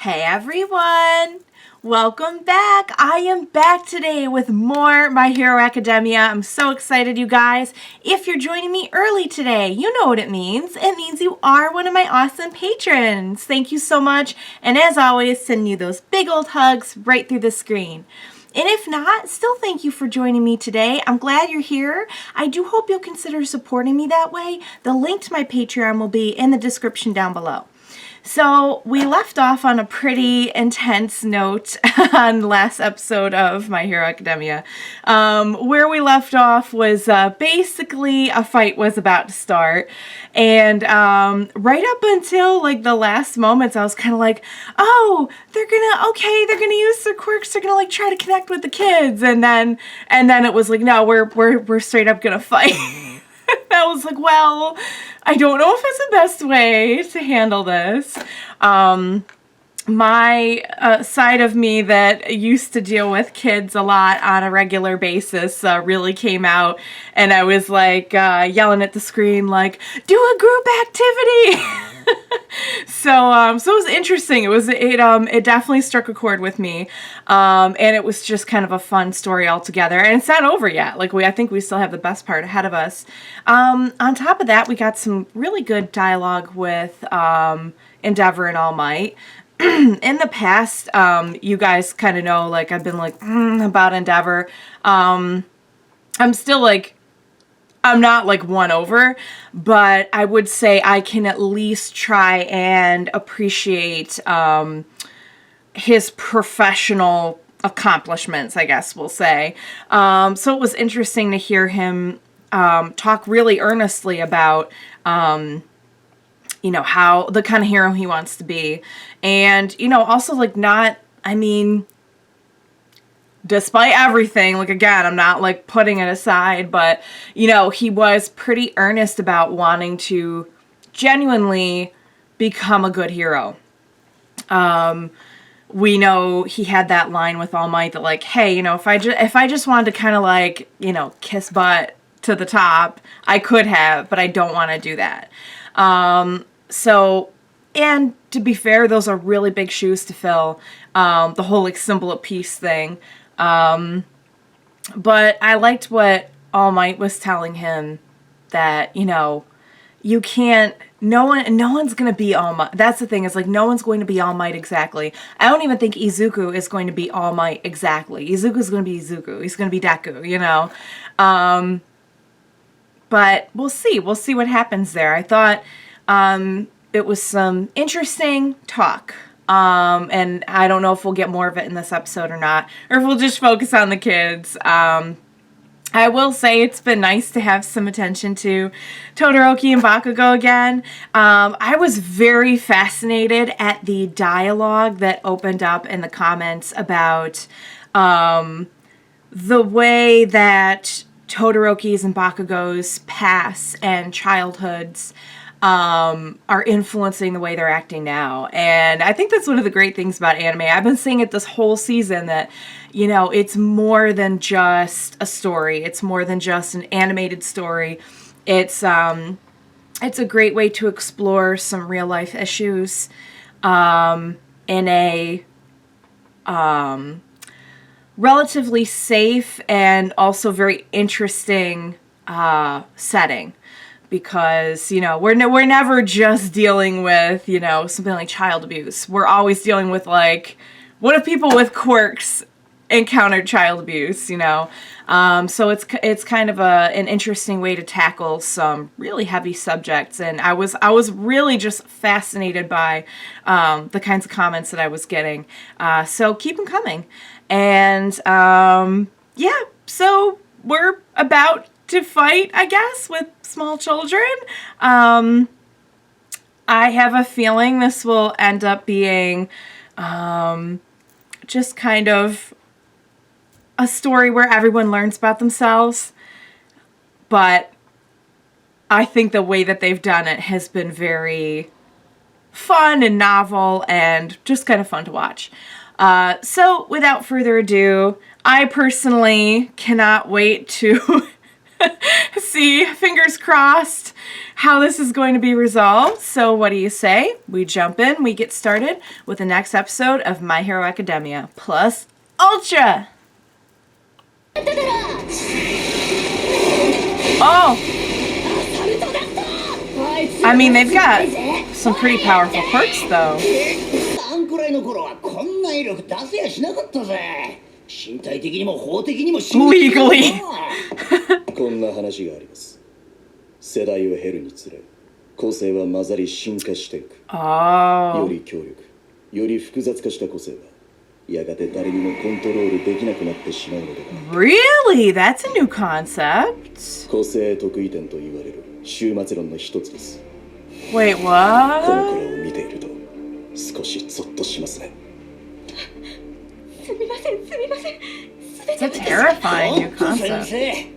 Hey everyone! Welcome back! I am back today with more My Hero Academia. I'm so excited, you guys. If you're joining me early today, you know what it means. It means you are one of my awesome patrons. Thank you so much. And as always, sending you those big old hugs right through the screen. And if not, still thank you for joining me today. I'm glad you're here. I do hope you'll consider supporting me that way. The link to my Patreon will be in the description down below. So we left off on a pretty intense note on the last episode of My Hero Academia. Where we left off was basically a fight was about to start. And right up until like the last moments, I was kind of like, oh, they're gonna use their quirks. They're gonna like try to connect with the kids. And then it was like, no, we're straight up gonna fight. I was like, well, I don't know if it's the best way to handle this. My side of me that used to deal with kids a lot on a regular basis really came out, and I was like yelling at the screen like, do a group activity! So it was interesting. It definitely struck a chord with me, and it was just kind of a fun story altogether. And it's not over yet. Like I think we still have the best part ahead of us. On top of that, we got some really good dialogue with Endeavor and All Might. In the past, you guys kind of know, like I've been like about Endeavor. I'm still like, I'm not like won over, but I would say I can at least try and appreciate his professional accomplishments, I guess we'll say. So it was interesting to hear him talk really earnestly about you know, how the kind of hero he wants to be. And, you know, also like not, I mean, despite everything, like again, I'm not like putting it aside, but you know, he was pretty earnest about wanting to genuinely become a good hero. We know he had that line with All Might that like, hey, you know, if I just wanted to kind of like, you know, kiss butt to the top, I could have, but I don't want to do that. So, and to be fair, those are really big shoes to fill, the whole like symbol of peace thing. But I liked what All Might was telling him, that, you know, you can't, no one's going to be All Might. That's the thing, is like, no one's going to be All Might exactly. I don't even think Izuku is going to be All Might exactly. Izuku's going to be Izuku. He's going to be Deku, you know? But we'll see. We'll see what happens there. I thought, it was some interesting talk. And I don't know if we'll get more of it in this episode or not, or if we'll just focus on the kids. I will say it's been nice to have some attention to Todoroki and Bakugo again. I was very fascinated at the dialogue that opened up in the comments about the way that Todoroki's and Bakugo's past and childhoods are influencing the way they're acting now. And I think that's one of the great things about anime. I've been saying it this whole season that, you know, it's more than just a story. It's more than just an animated story. It's a great way to explore some real life issues in a relatively safe and also very interesting setting. Because, you know, we're never just dealing with, you know, something like child abuse. We're always dealing with, like, what if people with quirks encountered child abuse, you know? So it's kind of an interesting way to tackle some really heavy subjects. And I was really just fascinated by the kinds of comments that I was getting. So keep them coming. And, yeah, so we're about to fight, I guess, with small children. I have a feeling this will end up being just kind of a story where everyone learns about themselves. But I think the way that they've done it has been very fun and novel and just kind of fun to watch. So without further ado, I personally cannot wait to see, fingers crossed, how this is going to be resolved. So what do you say? We jump in, we get started with the next episode of My Hero Academia plus Ultra. Oh! I mean, they've got some pretty powerful quirks, though. Legally. こんな話があります。世代を経るにつれ、個性は混ざり進化していく。より強力、より複雑化した個性は、やがて誰にもコントロールできなくなってしまうのでは。Really? That's a new concept. 個性得意点と言われる終末論の一つです。Wait, この what? 頃を見ていると少しゾッとしますね。すみません、すみません。 It's a terrifying new concept.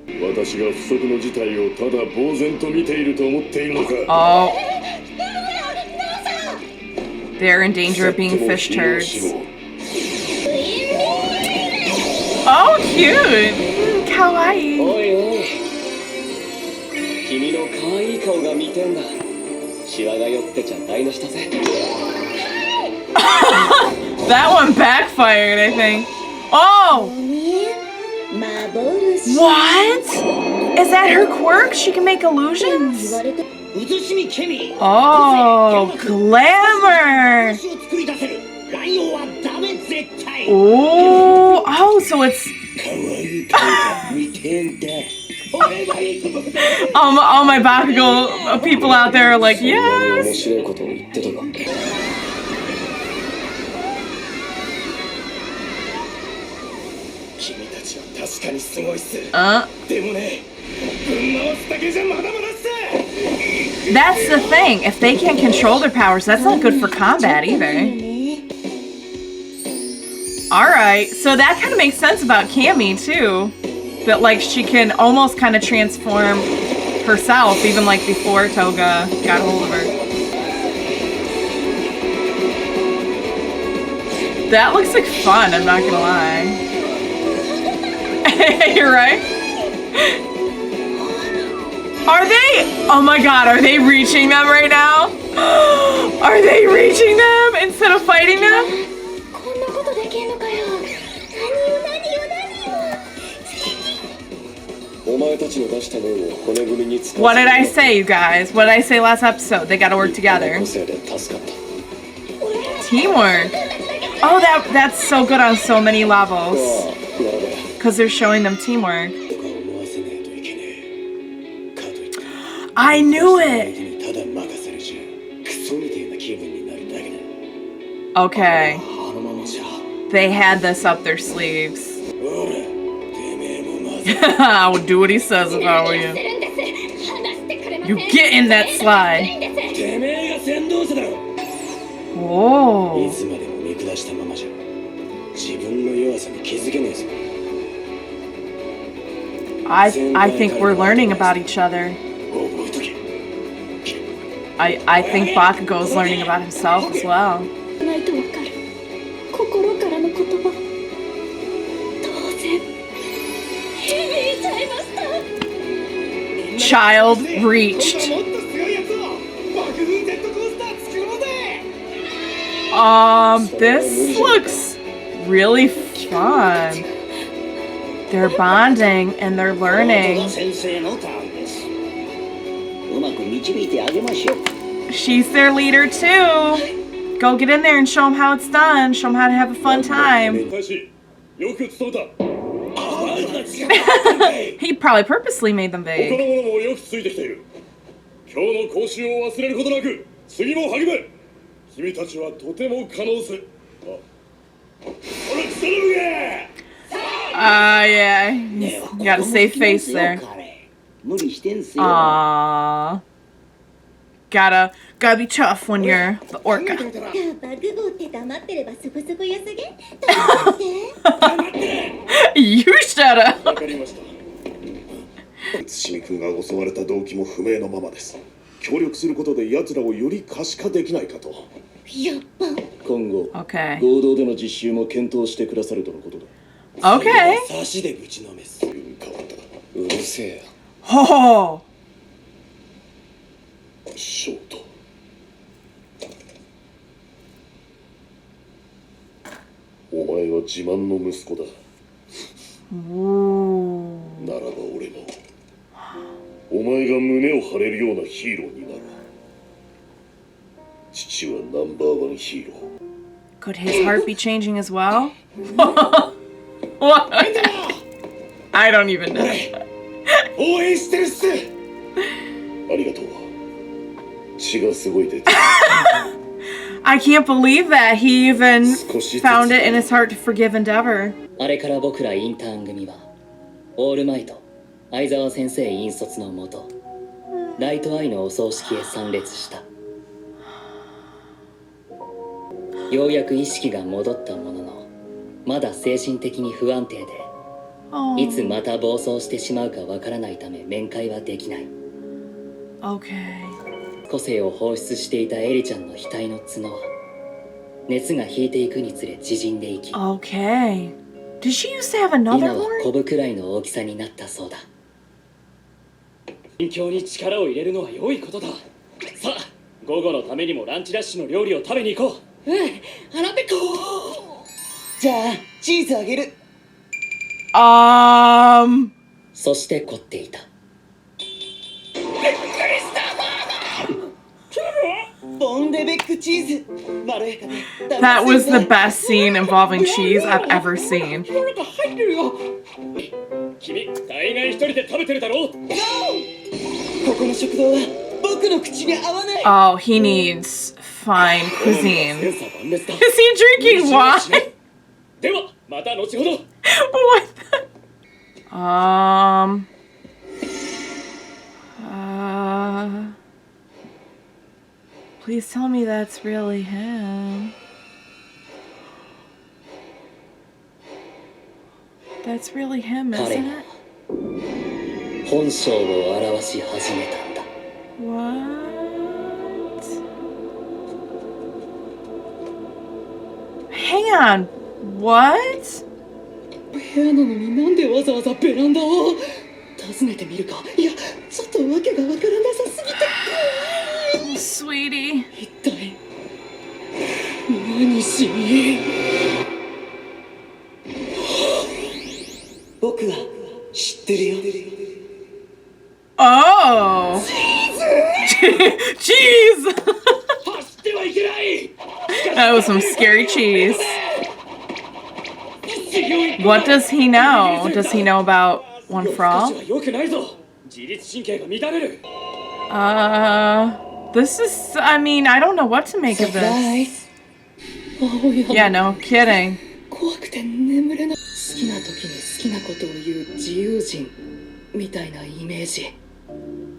私が不測の事態をただ呆然と見ていると思っているのか。Oh. They're in danger of being fish turds. Oh, cute! Kawaii. おいおい。君の可愛い顔が見てんだ。シワが寄ってちゃ台無しだぜ。That one backfired, I think. Oh! What? Is that her quirk? She can make illusions? Oh, glamour! Oh, so it's... all my Bakugo people out there are like, yes! That's the thing. If they can't control their powers, that's not good for combat either. Alright, so that kind of makes sense about Cammy too. That like she can almost kind of transform herself, even like before Toga got a hold of her. That looks like fun, I'm not gonna lie. You're right. Are they? Oh my god, are they reaching them right now? Are they reaching them instead of fighting them? What did I say, you guys? What did I say last episode? They gotta work together. Teamwork. Oh, that's so good on so many levels. Because they're showing them teamwork. I knew it! Okay. They had this up their sleeves. I would do what he says if I were you. You get in that slide. Whoa. I think we're learning about each other. I think Bakugo's learning about himself as well. Child reached. This looks really fun. They're bonding and they're learning. She's their leader too. Go get in there and show them how it's done. Show them how to have a fun time. He probably purposely made them vague. Yeah. You got a safe face there. Aww. Gotta be tough when you're the orca. You shut up. Okay. Okay. うるせえよ Oh. ショートお前は自慢の息子だ Ooh. ならば俺もお前が胸を張れるようなヒーローになる父はナンバーワンヒーロー Could his heart be changing as well? What? I don't even know. 応援してるっすありがとう血がすごい出て I can't believe that he even found it in his heart to forgive Endeavor. あれから僕らインターン組はオールマイト相沢先生引率のもとライトアイのお葬式へ参列したようやく意識が戻ったもののまだ精神的に不安定で Oh. いつまた暴走してしまうかわからないため面会はできない Okay. 個性を放出していたエリちゃんの額の角は熱が引いていくにつれ縮んでいき Okay. Did she used to have 今 another は horn? コブくらいの大きさになったそうだ勉強に力を入れるのは良いことださあ午後のためにもランチラッシュの料理を食べに行こう腹ペコじゃあチーズあげるそして凝っていたボンレベックチーズまろやかで That was the best scene involving cheese I've ever seen. 入ってるよ君大概一人で食べてるだろうここの食堂は僕の口に合わない Oh, he needs fine セン cuisine. サー万別だ Is he drinking wine? ではまた後ほど What the? Please tell me that's really him. That's really him, 彼 isn't が it? 本性を表し始めたんだ What? Hang on. What? 部屋なのになんでわざわざベランダを訪ねてみるかいやちょっとわけがわからなさすぎて Sweetie. 一体何しに僕は知ってるよ Oh. Cheese. 走ってはいけない That was some scary cheese. What does he know? Does he know about One for 少 All? しは良くないぞ自律神経が乱れる This is, I mean, I don't know what to make of サプラ this. イズ青山 Yeah, no kidding. 怖くて眠れない好きな時に好きなことを言う自由人みたいなイメージ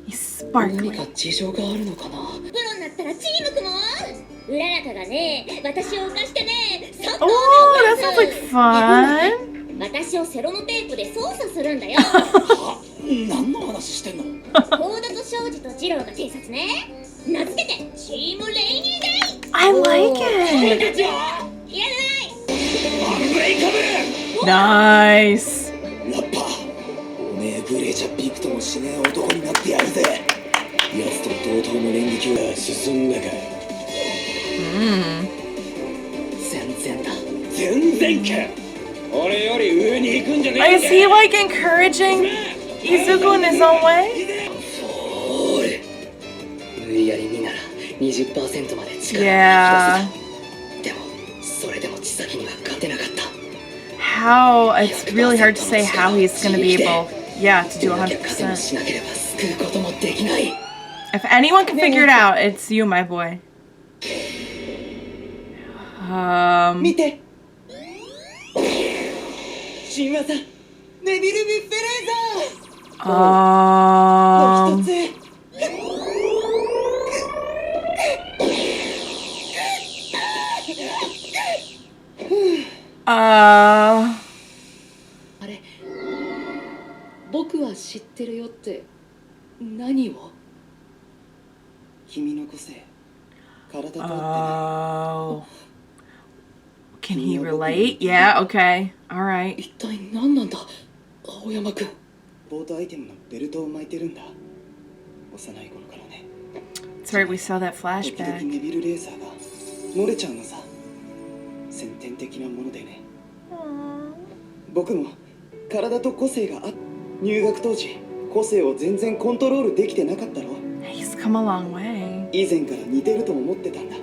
He's 何 sparkling. か事情があるのかなプロになったらチーム組もううららかがね私を浮かしてねサッカー Oh, that sounds like fun. 私をセロノテープで操作するんだよ何の話してんのコーダと庄司と二郎が偵察ね名付けてチームレイニーデイ I like it. いらないブレイカブ Nice. ラッパーおめえグレーじゃびくともしねえ男になってやるぜ奴と同等の連撃は進んだか全然だ全然か俺より上に行くんじゃねえ Is he like encouraging Izuku in his own way? おい無理やりになら 20% まで力を Yeah. 引き出せたでもそれでも千咲には勝てなかった How, it's really hard to say how he's gonna be able, yeah, to do なきゃ勝ても 100%. しなければ救うこともできない If anyone can figure it out, it's you, my boy. 見て新技ネビル・ビッフェレーザーの一つ あれ僕は知ってるよって何を君の個性体と合ってない Oh. Can he relate? Yeah, okay. Alright. 一体何なんだ青山くんポートアイテムのベルトを巻いてるんだ。幼い頃からね。 That's right, we saw that 時々 flashback. ネビルレーザーが漏れちゃうのさ。先天的なものでね。僕も体と個性が入学当時個性を全然コントロールできてなかったろ。 He's come a long way. 以前から似てると思ってたんだ。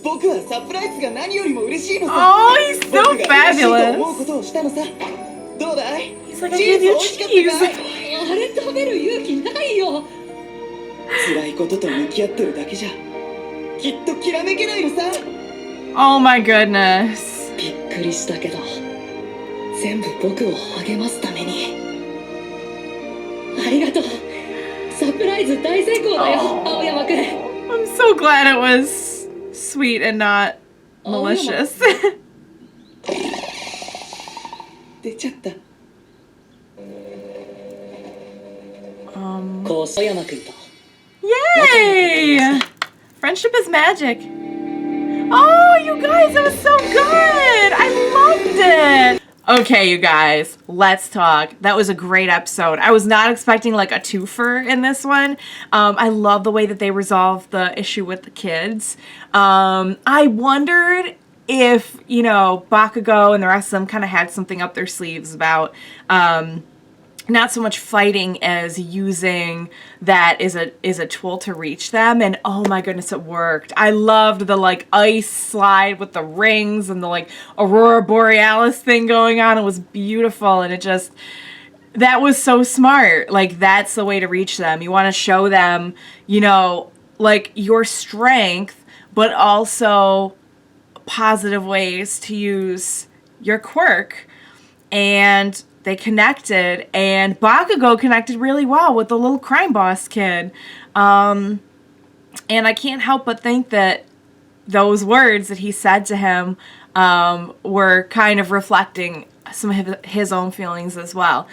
僕はサプライズが何よりも嬉しいのさ。 Oh, he's so 僕が嬉しいと思う fabulous. ことをしたのさ。どうだい？ He's like, I gave you 美味しかったかい？ cheese. あれ食べる勇気ないよ。辛いことと向き合ってるだけじゃきっときらめけないのさ。 Oh my goodness. びっくりしたけど全部僕を励ますために。ありがとう。サプライズ大成功だよ、青山くん。 I'm so glad it was sweet and not malicious. 出ちゃった。こう青山くんと Yay! Friendship is magic. Oh, you guys, that was so good. I loved it. Okay, you guys, let's talk. That was a great episode. I was not expecting like a twofer in this one. I love the way that they resolved the issue with the kids. I wondered if, you know, Bakugo and the rest of them kind of had something up their sleeves about not so much fighting as using that as a tool to reach them. And oh my goodness, it worked. I loved the like ice slide with the rings and the like Aurora Borealis thing going on. It was beautiful, and that was so smart. Like, that's the way to reach them. You want to show them, you know, like your strength, but also positive ways to use your quirk. And they connected, and Bakugo connected really well with the little crime boss kid. And I can't help but think that those words that he said to him were kind of reflecting some of his own feelings as well.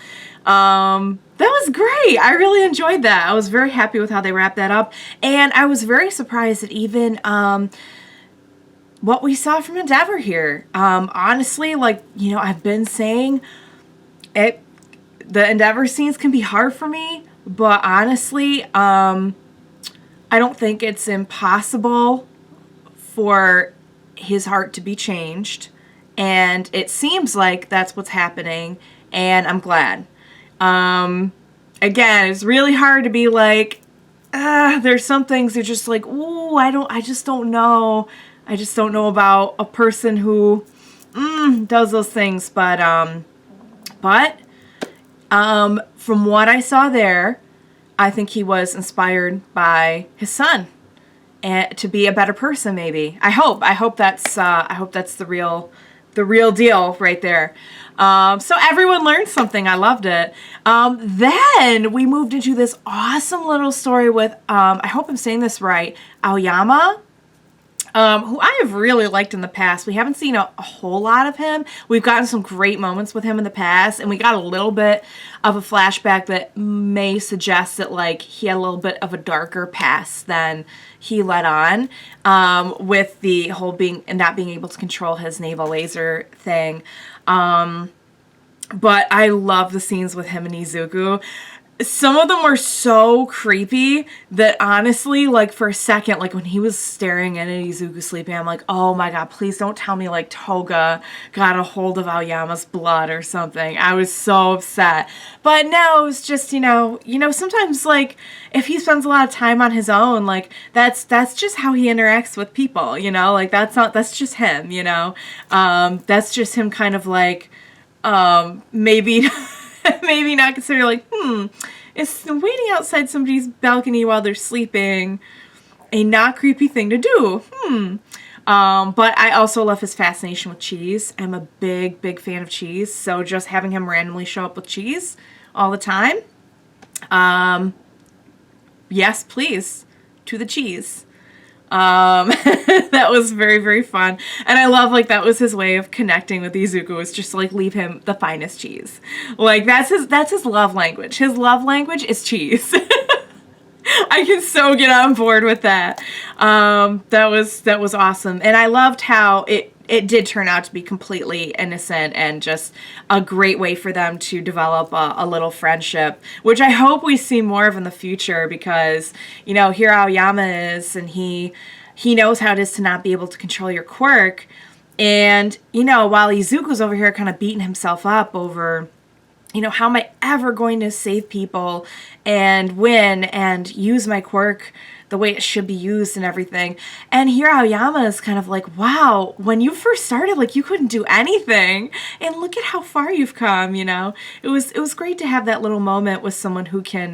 That was great. I really enjoyed that. I was very happy with how they wrapped that up. And I was very surprised at even what we saw from Endeavor here. Honestly, like, you know, I've been saying, the Endeavor scenes can be hard for me, but honestly, I don't think it's impossible for his heart to be changed, and it seems like that's what's happening, and I'm glad. Again, it's really hard to be like, there's some things you're just like, ooh, I just don't know. I just don't know about a person who does those things, but from what I saw there, I think he was inspired by his son, and to be a better person. Maybe I hope that's the real deal right there. So everyone learned something. I loved it. Then we moved into this awesome little story with I hope I'm saying this right, Aoyama. Who I have really liked in the past. We haven't seen a whole lot of him. We've gotten some great moments with him in the past, and we got a little bit of a flashback that may suggest that, like, he had a little bit of a darker past than he let on, with the whole not being able to control his naval laser thing. But I love the scenes with him and Izuku. Some of them were so creepy that honestly, like, for a second, like, when he was staring at Izuku sleeping, I'm like, oh my god, please don't tell me, like, Toga got a hold of Aoyama's blood or something. I was so upset. But no, it was just, you know, sometimes, like, if he spends a lot of time on his own, like, that's just how he interacts with people, you know? Like, that's just him, you know? That's just him kind of, like, maybe... maybe not consider, like, is waiting outside somebody's balcony while they're sleeping a not creepy thing to do? But I also love his fascination with cheese. I'm a big, big fan of cheese, so just having him randomly show up with cheese all the time, yes, please, to the cheese. That was very, very fun. And I love, like, that was his way of connecting with Izuku, was just to, like, leave him the finest cheese. Like, that's his love language. His love language is cheese. I can so get on board with that. That was awesome. And I loved how it it did turn out to be completely innocent and just a great way for them to develop a little friendship, which I hope we see more of in the future because, you know, here Aoyama is, and he knows how it is to not be able to control your quirk. And, you know, while Izuku's over here kind of beating himself up over, you know, how am I ever going to save people and win and use my quirk the way it should be used and everything. And here Aoyama is kind of like, wow, when you first started, like, you couldn't do anything. And look at how far you've come, you know. It was great to have that little moment with someone who can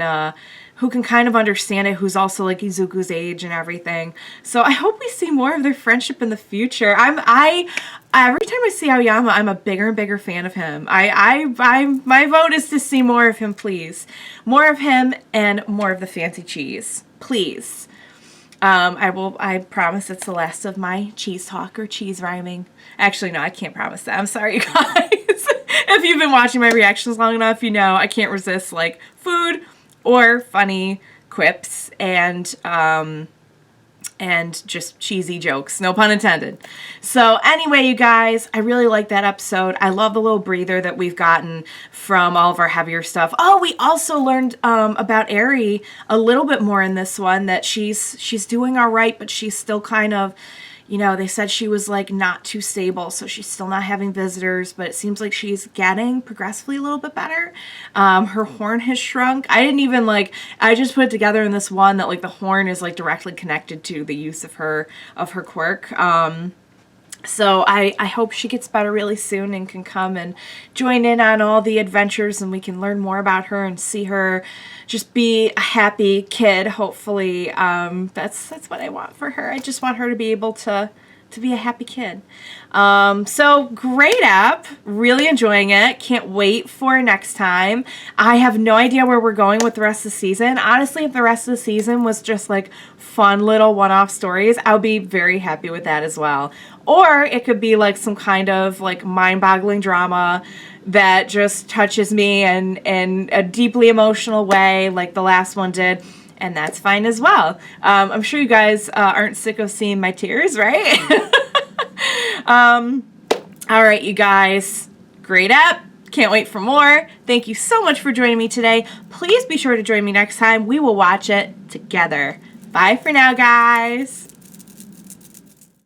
kind of understand it, who's also like Izuku's age and everything. So I hope we see more of their friendship in the future. Every time I see Aoyama, I'm a bigger and bigger fan of him. My vote is to see more of him, please. More of him and more of the fancy cheese, please. I promise it's the last of my cheese talk or cheese rhyming. Actually, no, I can't promise that. I'm sorry, you guys. If you've been watching my reactions long enough, you know I can't resist like food or funny quips and just cheesy jokes, no pun intended. So anyway, you guys, I really like that episode. I love the little breather that we've gotten from all of our heavier stuff. Oh, we also learned about Eri a little bit more in this one, that she's doing all right, but she's still kind of, you know, they said she was like not too stable, so she's still not having visitors, but it seems like she's getting progressively a little bit better. Her horn has shrunk. I just put it together in this one that like the horn is like directly connected to the use of her quirk. So I hope she gets better really soon and can come and join in on all the adventures, and we can learn more about her and see her just be a happy kid, hopefully. That's what I want for her. I just want her to be able to be a happy kid. So great app, really enjoying it. Can't wait for next time. I have no idea where we're going with the rest of the season. Honestly, if the rest of the season was just like fun little one-off stories, I would be very happy with that as well. Or it could be like some kind of like mind-boggling drama that just touches me in a deeply emotional way like the last one did. And that's fine as well. I'm sure you guys aren't sick of seeing my tears, right? All right, you guys. Great app. Can't wait for more. Thank you so much for joining me today. Please be sure to join me next time. We will watch it together. Bye for now, guys.